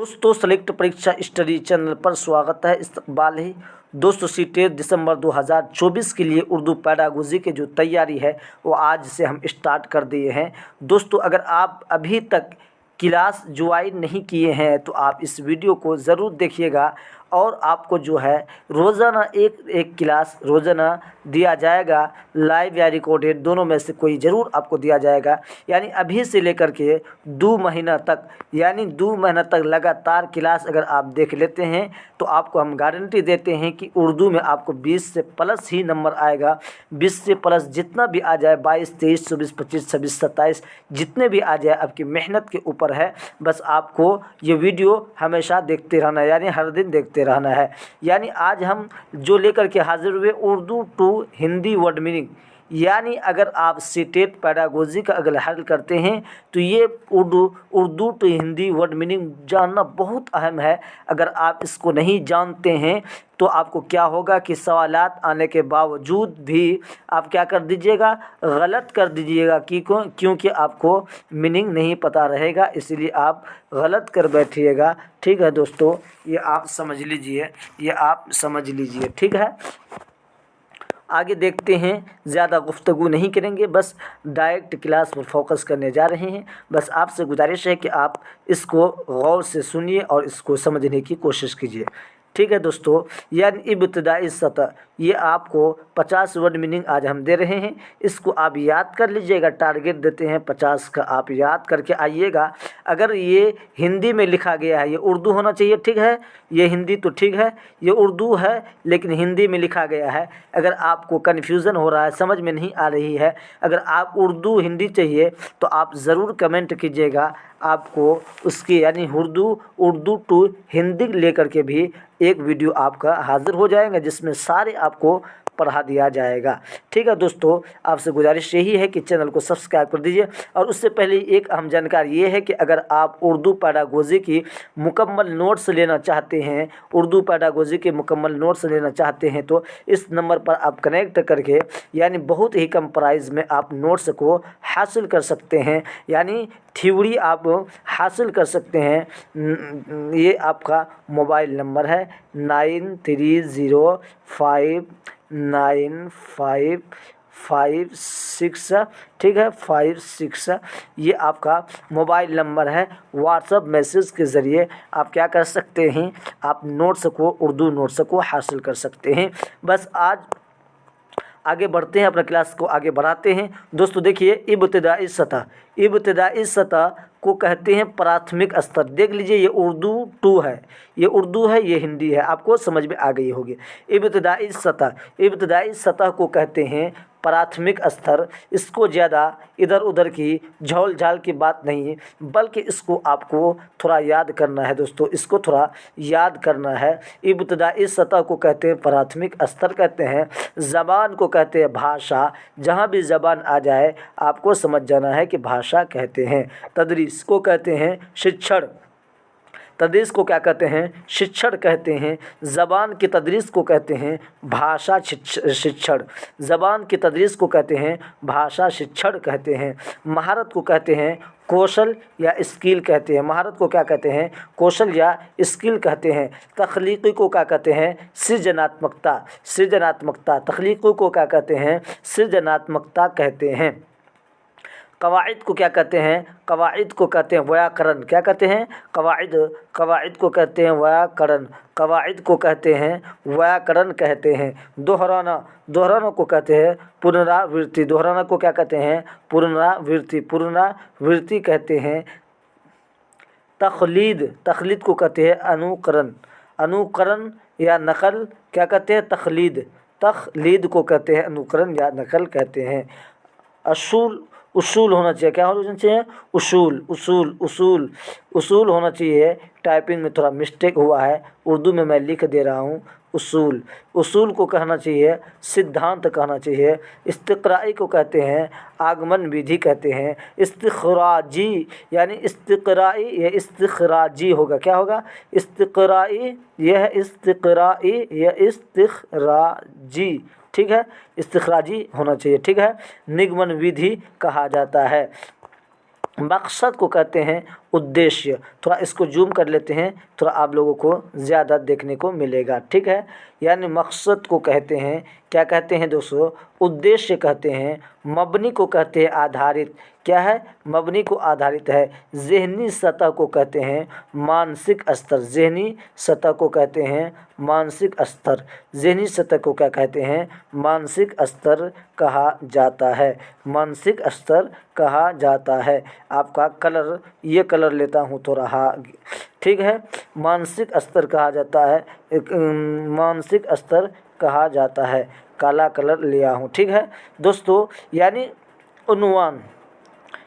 दोस्तों सेलेक्ट परीक्षा study channel पर स्वागत है। इस्तकबाल है दोस्तों। सीटेट दिसंबर 2024 के लिए उर्दू पैडागोजी की जो तैयारी है वो आज से हम स्टार्ट कर दिए हैं। दोस्तों अगर आप अभी तक क्लास ज्वाइन नहीं किए हैं तो आप इस वीडियो को ज़रूर देखिएगा और आपको जो है रोज़ाना एक क्लास रोज़ाना दिया जाएगा, लाइव या रिकॉर्डेड दोनों में से कोई ज़रूर आपको दिया जाएगा। यानी अभी से लेकर के 2 महीना तक, यानी 2 महीना तक लगातार क्लास अगर आप देख लेते हैं तो आपको हम गारंटी देते हैं कि उर्दू में आपको 20 से प्लस ही नंबर आएगा। 20 से प्लस जितना भी आ जाए, 22, 23, 24, 25, 26, 27 जितने भी आ जाए आपकी मेहनत के ऊपर है। बस आपको ये वीडियो हमेशा देखते रहना है, यानी हर दिन देखते रहना है। यानी आज हम जो लेकर के हाजिर हुए Urdu to Hindi word meaning, यानी अगर आप सीटेट पैडागोजी का अगर हल करते हैं तो ये Urdu to Hindi word meaning जानना बहुत अहम है। अगर आप इसको नहीं जानते हैं तो आपको क्या होगा कि सवालात आने के बावजूद भी आप क्या कर दीजिएगा, गलत कर दीजिएगा क्योंकि आपको मीनिंग नहीं पता रहेगा, इसलिए आप गलत कर बैठिएगा। ठीक है दोस्तों, ये आप समझ लीजिए, ये आप समझ लीजिए। ठीक है, आगे देखते हैं। ज़्यादा गुफ्तगू नहीं करेंगे, बस डायरेक्ट क्लास पर फोकस करने जा रहे हैं। बस आपसे गुजारिश है कि आप इसको गौर से सुनिए और इसको समझने की कोशिश कीजिए। ठीक है दोस्तों, यानी इब्तिदाई सतह, ये आपको 50 वर्ड मीनिंग आज हम दे रहे हैं। इसको आप याद कर लीजिएगा, टारगेट देते हैं 50 का, आप याद करके आइएगा। अगर ये हिंदी में लिखा गया है, ये उर्दू होना चाहिए। ठीक है, ये हिंदी तो ठीक है, ये उर्दू है लेकिन हिंदी में लिखा गया है। अगर आपको कन्फ्यूज़न हो रहा है, समझ में नहीं आ रही है, अगर आप उर्दू हिंदी चाहिए तो आप ज़रूर कमेंट कीजिएगा। आपको उसकी यानी उर्दू टू हिंदी लेकर के भी एक वीडियो आपका हाज़िर हो जाएगा जिसमें सारे आपको पढ़ा दिया जाएगा। ठीक है दोस्तों, आपसे गुजारिश यही है कि चैनल को सब्सक्राइब कर दीजिए। और उससे पहले एक अहम जानकारी ये है कि अगर आप उर्दू पैडागोजी की मुकम्मल नोट्स लेना चाहते हैं, उर्दू पैडागोजी के मुकम्मल नोट्स लेना चाहते हैं तो इस नंबर पर आप कनेक्ट करके यानी बहुत ही कम प्राइस में आप नोट्स को हासिल कर सकते हैं, यानी थ्योरी आप हासिल कर सकते हैं। ये आपका मोबाइल नंबर है 93059556, ठीक है 56, ये आपका मोबाइल नंबर है। व्हाट्सएप मैसेज के ज़रिए आप क्या कर सकते हैं, आप नोट्स को, उर्दू नोट्स को हासिल कर सकते हैं। बस आज आगे बढ़ते हैं, अपना क्लास को आगे बढ़ाते हैं। दोस्तों देखिए, इब्तिदाई सतह को कहते हैं प्राथमिक स्तर। देख लीजिए, ये उर्दू टू है, ये उर्दू है, ये हिंदी है, आपको समझ में आ गई होगी। इब्तिदाई सतह को कहते हैं प्राथमिक स्तर। इसको ज़्यादा इधर उधर की झोल झाल की बात नहीं, बल्कि इसको आपको थोड़ा याद करना है दोस्तों, इसको थोड़ा याद करना है। इब्तिदाई सतह को कहते हैं प्राथमिक स्तर कहते हैं। ज़बान को कहते हैं भाषा। जहाँ भी ज़बान आ जाए आपको समझ जाना है कि भाषा कहते हैं। तदरीस को कहते हैं शिक्षण। तदरीस को क्या कहते हैं, शिक्षण कहते हैं। ज़बान की तदरीस को कहते हैं भाषा शिक्षण। ज़बान की तदरीस को कहते हैं भाषा शिक्षण कहते हैं। महारत को कहते हैं कौशल या स्किल कहते हैं। महारत को क्या कहते हैं, कौशल या स्किल कहते हैं। तख्लीक़ी को क्या कहते हैं, सृजनात्मकता। तख्लीक़ी को क्या कहते हैं, सृजनात्मकता कहते हैं। कवाइद को क्या कहते हैं, कवाइद को कहते हैं व्याकरण। क्या कहते हैं, कवाइद को कहते हैं व्याकरण। कवाइद को कहते हैं व्याकरण कहते हैं। दोहराना को कहते हैं पुनरावृत्ति। दोहराना को क्या कहते हैं, पुनरावृत्ति कहते हैं। तखलीद को कहते हैं अनुकरण या नकल। क्या कहते हैं, तखलीद को कहते हैं अनुकरण या नकल कहते हैं। उसूल होना चाहिए, क्या होना चाहिए, उसूल होना चाहिए। टाइपिंग में थोड़ा मिस्टेक हुआ है, उर्दू में मैं लिख दे रहा हूँ उसूल को कहना चाहिए सिद्धांत कहना चाहिए। इस्तिक़राई को कहते हैं आगमन विधि कहते हैं। इस्तिख़राजी यानी इस्तिक़राई, यह इस्तिख़राजी होगा, क्या होगा, इस्तिक़राई, यह इस्तिख़राजी। ठीक है, इस्तिख़राजी होना चाहिए। ठीक है, निगमन विधि कहा जाता है। मकसद को कहते हैं उद्देश्य। थोड़ा इसको जूम कर लेते हैं, थोड़ा आप लोगों को ज़्यादा देखने को मिलेगा, ठीक है। यानी मकसद को कहते हैं, क्या कहते हैं दोस्तों, उद्देश्य कहते हैं। मबनी को कहते हैं आधारित, क्या है, मबनी को आधारित है। ज़हनी सतह को कहते हैं मानसिक स्तर, ज़हनी सतह को कहते हैं मानसिक स्तर। ज़हनी सतह को क्या कहते हैं, मानसिक स्तर कहा जाता है, मानसिक स्तर कहा जाता है। आपका कलर, ये कलर लेता हूँ थोड़ा, हाँ ठीक है, मानसिक स्तर कहा जाता है, मानसिक स्तर कहा जाता है। काला कलर लिया हूँ, ठीक है दोस्तों। यानी उन्वान,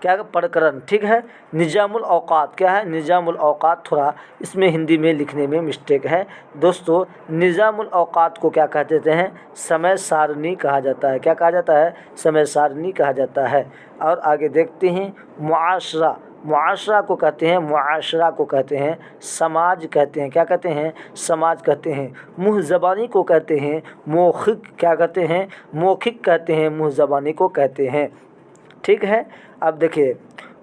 क्या है, प्रकरण, ठीक है। निज़ामुल औक़ात, क्या है, निज़ामुल औक़ात, थोड़ा इसमें हिंदी में लिखने में मिस्टेक है दोस्तों। निज़ामुल औक़ात को क्या कह देते हैं, समय सारणी कहा जाता है। क्या कहा जाता है, समय सारणी कहा जाता है। और आगे देखते हैं मुआशरा, मुआशरा को कहते हैं, मुआशरा को कहते हैं समाज कहते हैं, क्या कहते हैं, समाज कहते हैं। मुँह ज़बानी को कहते हैं मौखिक, क्या कहते हैं, मौखिक कहते हैं, मुँह ज़बानी को कहते हैं, ठीक है। अब देखिए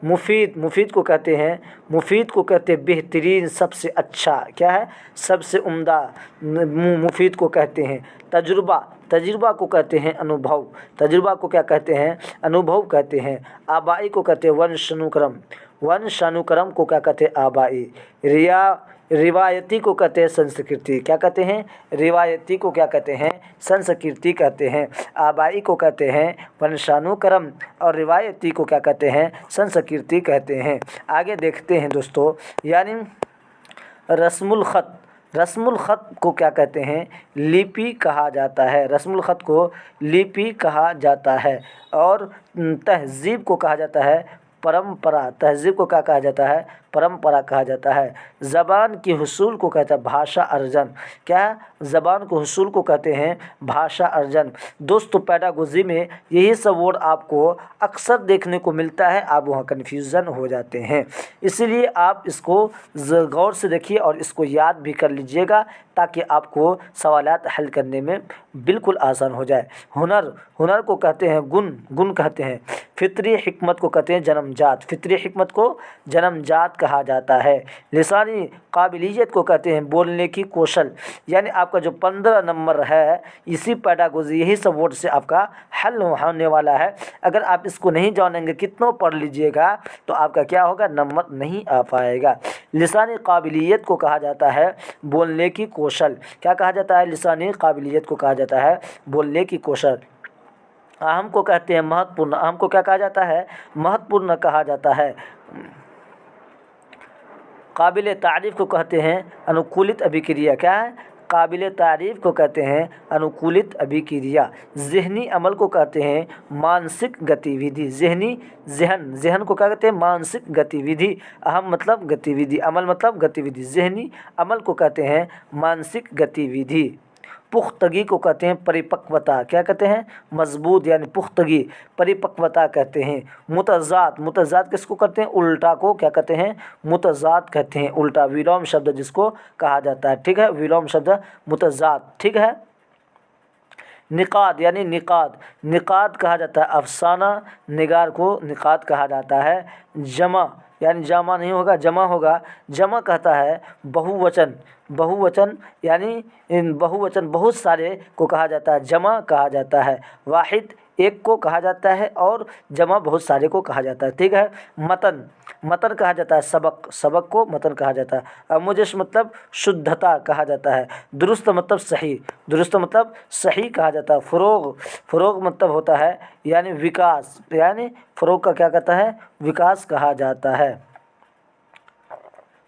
मुफीद, मुफीद को कहते हैं, मुफीद को कहते हैं बेहतरीन, सबसे अच्छा, क्या है, सबसे उम्दा, मुफीद को कहते हैं। तजुर्बा, तजुर्बा को कहते हैं अनुभव, तजुर्बा को क्या कहते हैं, अनुभव कहते हैं। आबाई को कहते हैं वंशानुक्रम, वंशानुक्रम को क्या कहते हैं, आबाई। रिवायती को कहते हैं संस्कृति, क्या कहते हैं, रिवायती को क्या कहते हैं, संस्कृति कहते हैं। आबाई को कहते हैं वंशानुक्रम और रिवायती को क्या कहते हैं, संस्कृति कहते हैं। आगे देखते हैं दोस्तों, यानी रस्मुल ख़त, रस्मुल ख़त को क्या कहते हैं, लिपि कहा जाता है, रस्मुल ख़त को लिपि कहा जाता है। और तहज़ीब को कहा जाता है परंपरा, तहज़ीब को क्या कहा जाता है, परंपरा कहा जाता है। ज़बान की हुसूल को कहता है भाषा अर्जन, क्या, ज़बान को हुसूल को कहते हैं भाषा अर्जन। दोस्तों पेडागोजी में यही सब वर्ड आपको अक्सर देखने को मिलता है, आप वहाँ कन्फ्यूज़न हो जाते हैं, इसीलिए आप इसको गौर से देखिए और इसको याद भी कर लीजिएगा ताकि आपको सवालात हल करने में बिल्कुल आसान हो जाए। हुनर, हुनर को कहते हैं गुण, गुण कहते हैं। फितरी हिकमत को कहते हैं जन्मजात, फितरी हिकमत को जन्मजात कहा जाता है। लिसानी काबिलियत को कहते हैं बोलने की कौशल। यानी आपका जो 15 नंबर है, इसी पेडागोजी, यही सब वर्ड से आपका हल होने वाला है। अगर आप इसको नहीं जानेंगे, कितना पढ़ लीजिएगा, तो आपका क्या होगा, नंबर नहीं आ पाएगा। लिसानी काबिलियत को कहा जाता है बोलने की कौशल, क्या कहा जाता है, लिसानी काबिलियत को कहा जाता है बोलने की कौशल। अहम को कहते हैं महत्वपूर्ण, अहम को क्या कहा जाता है, महत्वपूर्ण कहा जाता है। काबिल तारीफ़ को कहते हैं अनुकूलित अभिक्रिया, क्या है, काबिल तारीफ़ को कहते हैं अनुकूलित अभिक्रिया। ज़हनी अमल को कहते हैं मानसिक गतिविधि, ज़हनी, ज़हन, ज़हन को क्या कहते हैं, मानसिक गतिविधि। अहम मतलब गतिविधि, अमल मतलब गतिविधि, ज़हनी अमल को कहते हैं मानसिक गतिविधि। पुख्तगी को कहते हैं परिपक्वता, क्या कहते हैं, मजबूत, यानी पुख्तगी, परिपक्वता कहते हैं। मुतज़ाद, मुतज़ाद किसको कहते हैं, उल्टा को क्या कहते हैं, मुतज़ाद कहते हैं, उल्टा, विलोम शब्द जिसको कहा जाता है, ठीक है, विलोम शब्द मुतज़ाद, ठीक है। निकाद, यानी निकाद, निकाद कहा जाता है अफसाना निगार को निकाद कहा जाता है। जमा, यानी जमा नहीं होगा, जमा होगा, जमा कहता है बहुवचन, बहुवचन यानी बहुवचन बहुत सारे को कहा जाता है, जमा कहा जाता है। वाहिद एक को कहा जाता है और जमा बहुत सारे को कहा जाता है, ठीक है। मतन, मतन कहा जाता है सबक, सबक को मतन कहा जाता है। मुजश मतलब शुद्धता कहा जाता है। दुरुस्त मतलब सही, दुरुस्त मतलब सही कहा जाता है। फ़रोग, फ़रोग मतलब होता है यानी विकास, यानी फ़रोग का क्या कहता है, विकास कहा जाता है।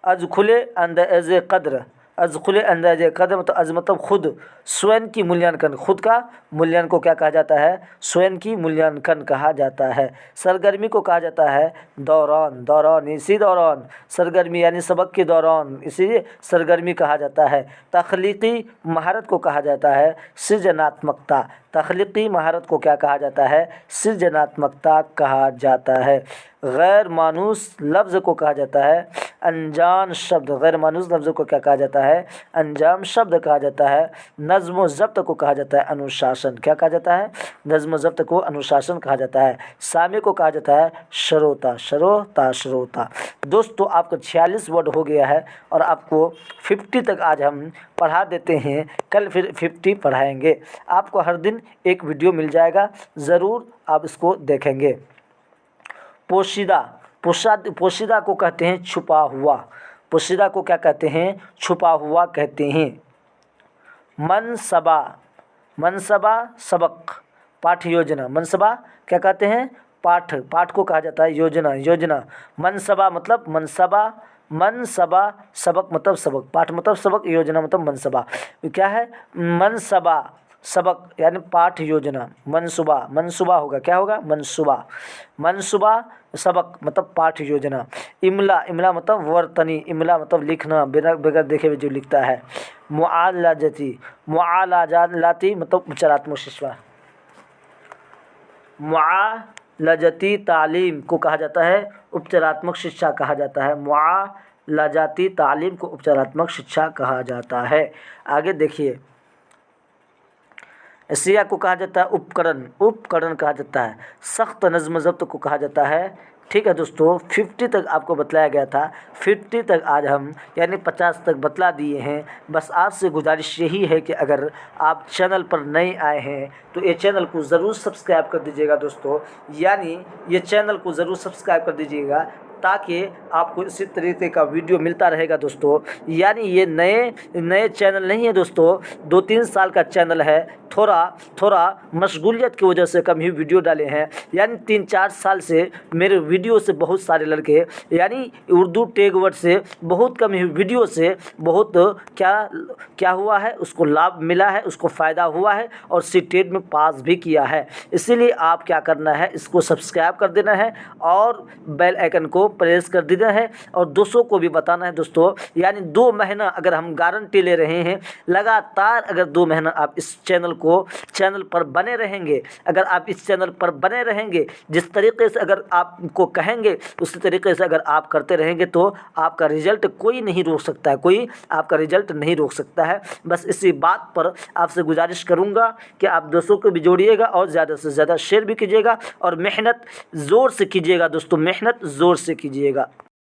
अज़खुले अंदाज़े क़द्र, अज़खुले अंदाज़े क़द्र मतलब अज़ मतलब खुद, स्वयं की मूल्यांकन, खुद का मूल्यांकन को क्या कहा जाता है, स्वयं की मूल्यांकन कहा जाता है। सरगर्मी को कहा जाता है दौरान, दौरान इसी दौरान, सरगर्मी यानी सबक के दौरान, इसीलिए सरगर्मी कहा जाता है। तख्लीक़ी महारत को कहा जाता है सृजनात्मकता, तख्लीक़ी महारत को क्या कहा जाता है, सृजनात्मकता कहा जाता है। गैर मानूस लफ्ज़ को कहा जाता है अनजान शब्द। गैर मानूस लफ्ज़ को क्या कहा जाता है? अनजान शब्द कहा जाता है। नज़्म व ज़ब्त को कहा जाता है अनुशासन। क्या कहा जाता है? नज़्म व ज़ब्त को अनुशासन कहा जाता है। सामे को कहा जाता है श्रोता। श्रोता। दोस्तों आपको 46 वर्ड हो गया है और आपको 50 तक आज हम पढ़ा देते हैं, कल फिर 50 पढ़ाएंगे। आपको हर दिन एक वीडियो मिल जाएगा, ज़रूर आप इसको देखेंगे। पोशीदा। पोशीदा को कहते हैं छुपा हुआ। पोशीदा को क्या कहते हैं? छुपा हुआ कहते हैं। मनसबा। मनसबा सबक, पाठ योजना। मनसबा क्या कहते हैं? पाठ को कहा जाता है योजना। मनसबा मतलब मनसबा सबक मतलब सबक, पाठ मतलब सबक, योजना मतलब मनसबा। क्या है? मनसबा सबक यानी पाठ योजना। मनसूबा होगा, क्या होगा? मनसूबा सबक मतलब पाठ योजना। इमला मतलब वर्तनी। इमला मतलब लिखना, बगैर देखे हुए जो लिखता है। मुआलाजती मतलब उपचारात्मक शिक्षा। मुआलजती तालीम को कहा जाता है उपचारात्मक शिक्षा कहा जाता है। मुआलजती तालीम को उपचारात्मक शिक्षा कहा जाता है। आगे देखिए, एशिया को कहा जाता है उपकरण कहा जाता है। सख्त नज़्म ज़ब्त को कहा जाता है। ठीक है दोस्तों, 50 तक आपको बतलाया गया था। 50 तक आज हम यानी 50 तक बतला दिए हैं। बस आपसे गुजारिश यही है कि अगर आप चैनल पर नए आए हैं तो ये चैनल को ज़रूर सब्सक्राइब कर दीजिएगा दोस्तों, यानी ये चैनल को ज़रूर सब्सक्राइब कर दीजिएगा ताकि आपको इसी तरीके का वीडियो मिलता रहेगा दोस्तों। यानी ये नए चैनल नहीं है दोस्तों, 2-3 साल का चैनल है। थोड़ा मशगूलियत की वजह से कम ही वीडियो डाले हैं। यानी 3-4 साल से मेरे वीडियो से बहुत सारे लड़के यानी उर्दू टैग वर्ड से बहुत कम ही वीडियो से बहुत क्या हुआ है, उसको लाभ मिला है, उसको फ़ायदा हुआ है और सीटेट में पास भी किया है। इसीलिए आप क्या करना है, इसको सब्सक्राइब कर देना है और बेल आइकन को प्रेस कर देना है और दोस्तों को भी बताना है दोस्तों। यानी 2 महीना अगर हम गारंटी ले रहे हैं, लगातार अगर 2 महीना आप इस चैनल पर बने रहेंगे, अगर आप इस चैनल पर बने रहेंगे, जिस तरीके से अगर आपको कहेंगे उसी तरीके से अगर आप करते रहेंगे तो आपका रिजल्ट कोई नहीं रोक सकता है, कोई आपका रिजल्ट नहीं रोक सकता है। बस इसी बात पर आपसे गुजारिश करूंगा कि आप दोस्तों को भी जोड़िएगा और ज़्यादा से ज़्यादा शेयर भी कीजिएगा और मेहनत ज़ोर से कीजिएगा दोस्तों, मेहनत ज़ोर से कीजिएगा।